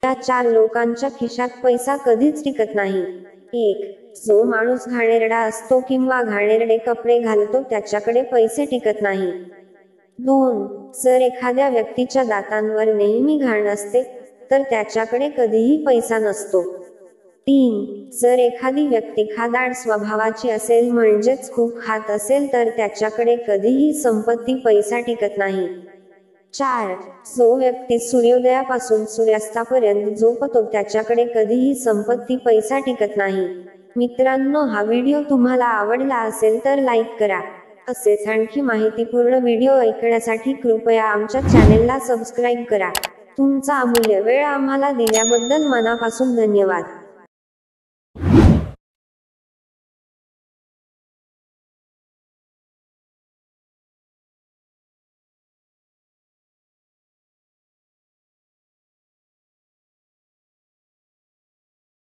या 4 लोकांच्या खिशात पैसा कधीच टिकत नाही. 1. जो माणूस घाणेरडा असतो किंवा घाणेरडे कपडे घालतो त्याच्याकडे पैसे टिकत नाही. 2. जर एखाद्या व्यक्तीच्या दातांवर नेहमी घाण असते तर त्याच्याकडे कधीही पैसा नसतो. 3. जर एखादी व्यक्ती खादाड स्वभावाची असेल म्हणजेच खूप खात असेल तर त्याच्याकडे कधीही संपत्ती पैसा टिकत नाही. 4. जो व्यक्ती सूर्योदयापासून सूर्यास्तापर्यंत झोपतो त्याच्याकडे कधीही संपत्ती पैसा टिकत नाही. मित्रांनो, हा व्हिडिओ तुम्हाला आवडला असेल तर लाईक करा. असेच आणखी माहितीपूर्ण व्हिडिओ ऐकण्यासाठी कृपया आमच्या चॅनेलला सबस्क्राईब करा. तुमचा अमूल्य वेळ आम्हाला दिल्याबद्दल मनापासून धन्यवाद.